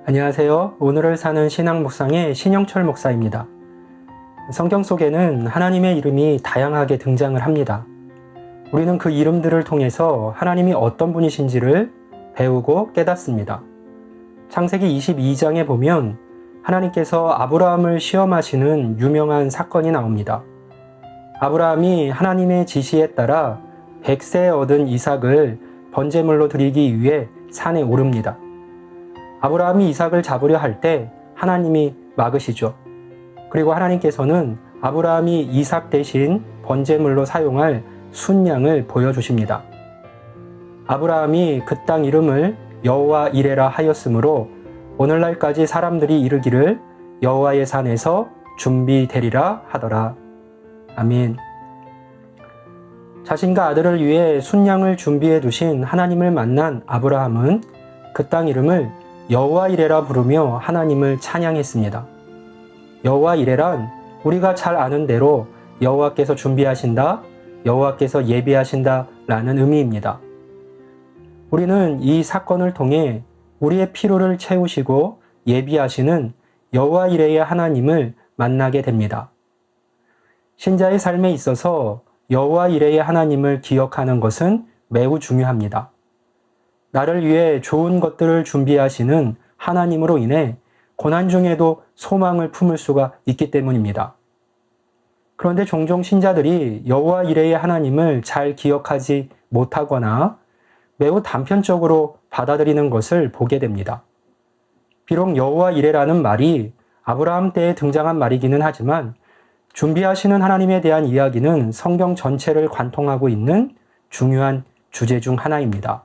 안녕하세요. 오늘을 사는 신앙 묵상의 신영철 목사입니다. 성경 속에는 하나님의 이름이 다양하게 등장을 합니다. 우리는 그 이름들을 통해서 하나님이 어떤 분이신지를 배우고 깨닫습니다. 창세기 22장에 보면 하나님께서 아브라함을 시험하시는 유명한 사건이 나옵니다. 아브라함이 하나님의 지시에 따라 100세에 얻은 이삭을 번제물로 드리기 위해 산에 오릅니다. 아브라함이 이삭을 잡으려 할 때 하나님이 막으시죠. 그리고 하나님께서는 아브라함이 이삭 대신 번제물로 사용할 순양을 보여주십니다. 아브라함이 그 땅 이름을 여호와 이레라 하였으므로 오늘날까지 사람들이 이르기를 여호와의 산에서 준비되리라 하더라. 아멘. 자신과 아들을 위해 순양을 준비해 두신 하나님을 만난 아브라함은 그 땅 이름을 여호와 이레라 부르며 하나님을 찬양했습니다. 여호와 이레란 우리가 잘 아는 대로 여호와께서 준비하신다, 여호와께서 예비하신다 라는 의미입니다. 우리는 이 사건을 통해 우리의 필요를 채우시고 예비하시는 여호와 이레의 하나님을 만나게 됩니다. 신자의 삶에 있어서 여호와 이레의 하나님을 기억하는 것은 매우 중요합니다. 나를 위해 좋은 것들을 준비하시는 하나님으로 인해 고난 중에도 소망을 품을 수가 있기 때문입니다. 그런데 종종 신자들이 여호와 이레의 하나님을 잘 기억하지 못하거나 매우 단편적으로 받아들이는 것을 보게 됩니다. 비록 여호와 이레라는 말이 아브라함 때에 등장한 말이기는 하지만 준비하시는 하나님에 대한 이야기는 성경 전체를 관통하고 있는 중요한 주제 중 하나입니다.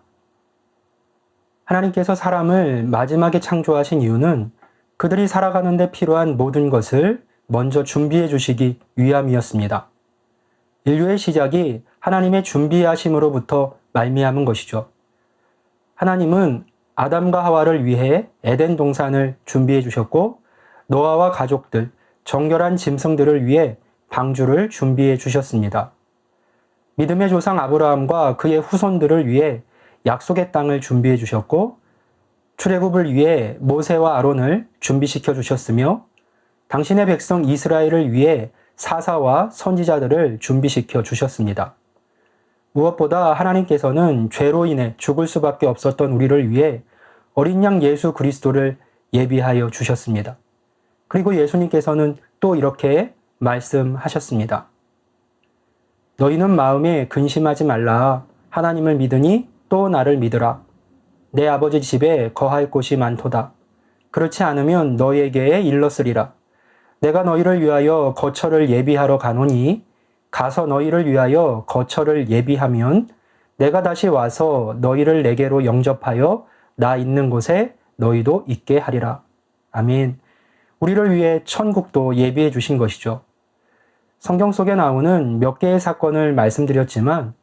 하나님께서 사람을 마지막에 창조하신 이유는 그들이 살아가는 데 필요한 모든 것을 먼저 준비해 주시기 위함이었습니다. 인류의 시작이 하나님의 준비하심으로부터 말미암은 것이죠. 하나님은 아담과 하와를 위해 에덴 동산을 준비해 주셨고 노아와 가족들, 정결한 짐승들을 위해 방주를 준비해 주셨습니다. 믿음의 조상 아브라함과 그의 후손들을 위해 약속의 땅을 준비해 주셨고 출애굽을 위해 모세와 아론을 준비시켜 주셨으며 당신의 백성 이스라엘을 위해 사사와 선지자들을 준비시켜 주셨습니다. 무엇보다 하나님께서는 죄로 인해 죽을 수밖에 없었던 우리를 위해 어린 양 예수 그리스도를 예비하여 주셨습니다. 그리고 예수님께서는 또 이렇게 말씀하셨습니다. 너희는 마음에 근심하지 말라. 하나님을 믿으니 또 나를 믿으라. 내 아버지 집에 거할 곳이 많도다. 그렇지 않으면 너희에게 일렀으리라. 내가 너희를 위하여 거처를 예비하러 가노니 가서 너희를 위하여 거처를 예비하면 내가 다시 와서 너희를 내게로 영접하여 나 있는 곳에 너희도 있게 하리라. 아멘. 우리를 위해 천국도 예비해 주신 것이죠. 성경 속에 나오는 몇 개의 사건을 말씀드렸지만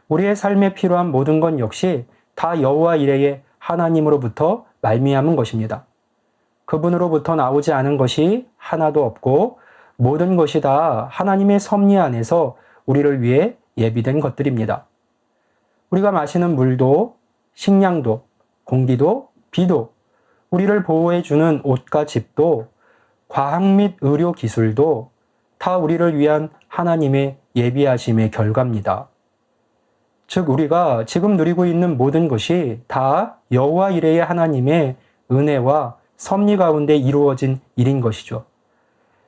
우리의 삶에 필요한 모든 것 역시 다 여호와 이레의 하나님으로부터 말미암은 것입니다. 그분으로부터 나오지 않은 것이 하나도 없고 모든 것이 다 하나님의 섭리 안에서 우리를 위해 예비된 것들입니다. 우리가 마시는 물도, 식량도, 공기도, 비도, 우리를 보호해주는 옷과 집도, 과학 및 의료 기술도 다 우리를 위한 하나님의 예비하심의 결과입니다. 즉 우리가 지금 누리고 있는 모든 것이 다 여호와 이레의 하나님의 은혜와 섭리 가운데 이루어진 일인 것이죠.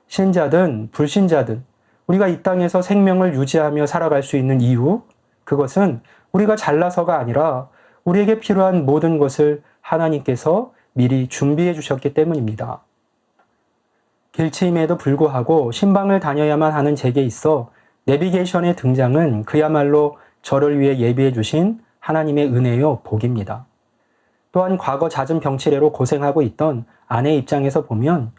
신자든 불신자든 우리가 이 땅에서 생명을 유지하며 살아갈 수 있는 이유, 그것은 우리가 잘나서가 아니라 우리에게 필요한 모든 것을 하나님께서 미리 준비해 주셨기 때문입니다. 길치임에도 불구하고 신방을 다녀야만 하는 제게 있어 내비게이션의 등장은 그야말로 저를 위해 예비해 주신 하나님의 은혜요 복입니다. 또한 과거 잦은 병치레로 고생하고 있던 아내 입장에서 보면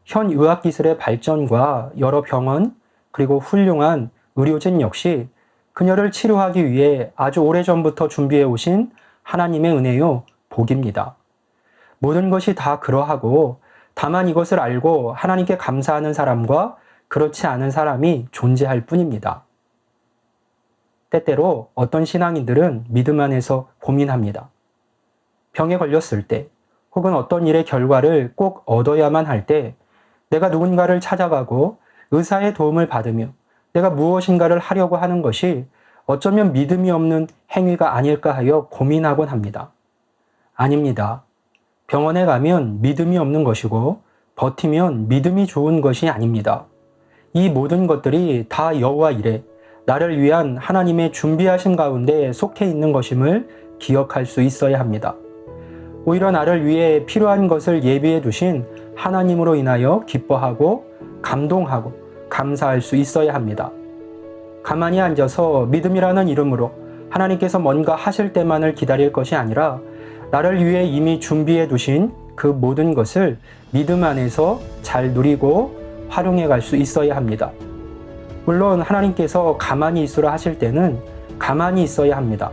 현 의학기술의 발전과 여러 병원 그리고 훌륭한 의료진 역시 그녀를 치료하기 위해 아주 오래전부터 준비해 오신 하나님의 은혜요 복입니다. 모든 것이 다 그러하고 다만 이것을 알고 하나님께 감사하는 사람과 그렇지 않은 사람이 존재할 뿐입니다. 때때로 어떤 신앙인들은 믿음 안에서 고민합니다. 병에 걸렸을 때 혹은 어떤 일의 결과를 꼭 얻어야만 할 때 내가 누군가를 찾아가고 의사의 도움을 받으며 내가 무엇인가를 하려고 하는 것이 어쩌면 믿음이 없는 행위가 아닐까 하여 고민하곤 합니다. 아닙니다. 병원에 가면 믿음이 없는 것이고 버티면 믿음이 좋은 것이 아닙니다. 이 모든 것들이 다 여호와 이레, 나를 위한 하나님의 준비하신 가운데 속해 있는 것임을 기억할 수 있어야 합니다. 오히려 나를 위해 필요한 것을 예비해 두신 하나님으로 인하여 기뻐하고 감동하고 감사할 수 있어야 합니다. 가만히 앉아서 믿음이라는 이름으로 하나님께서 뭔가 하실 때만을 기다릴 것이 아니라 나를 위해 이미 준비해 두신 그 모든 것을 믿음 안에서 잘 누리고 활용해 갈 수 있어야 합니다. 물론 하나님께서 가만히 있으라 하실 때는 가만히 있어야 합니다.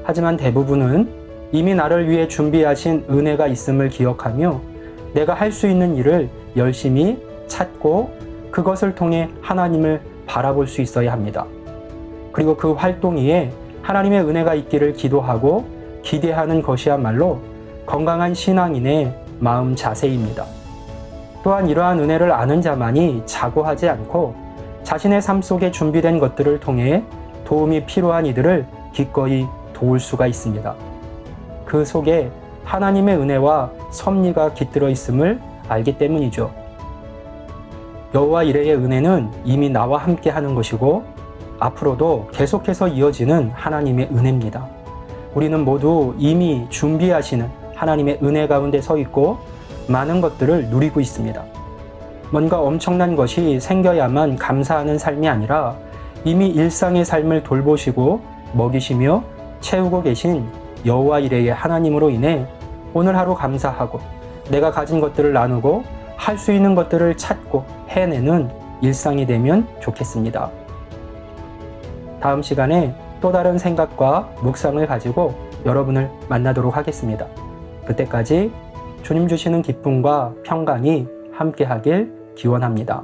하지만 대부분은 이미 나를 위해 준비하신 은혜가 있음을 기억하며 내가 할 수 있는 일을 열심히 찾고 그것을 통해 하나님을 바라볼 수 있어야 합니다. 그리고 그 활동 위에 하나님의 은혜가 있기를 기도하고 기대하는 것이야말로 건강한 신앙인의 마음 자세입니다. 또한 이러한 은혜를 아는 자만이 자고하지 않고 자신의 삶 속에 준비된 것들을 통해 도움이 필요한 이들을 기꺼이 도울 수가 있습니다. 그 속에 하나님의 은혜와 섭리가 깃들어 있음을 알기 때문이죠. 여호와 이레의 은혜는 이미 나와 함께 하는 것이고 앞으로도 계속해서 이어지는 하나님의 은혜입니다. 우리는 모두 이미 준비하시는 하나님의 은혜 가운데 서 있고 많은 것들을 누리고 있습니다. 뭔가 엄청난 것이 생겨야만 감사하는 삶이 아니라 이미 일상의 삶을 돌보시고 먹이시며 채우고 계신 여호와 이레의 하나님으로 인해 오늘 하루 감사하고 내가 가진 것들을 나누고 할 수 있는 것들을 찾고 해내는 일상이 되면 좋겠습니다. 다음 시간에 또 다른 생각과 묵상을 가지고 여러분을 만나도록 하겠습니다. 그때까지 주님 주시는 기쁨과 평강이 함께하길 기원합니다.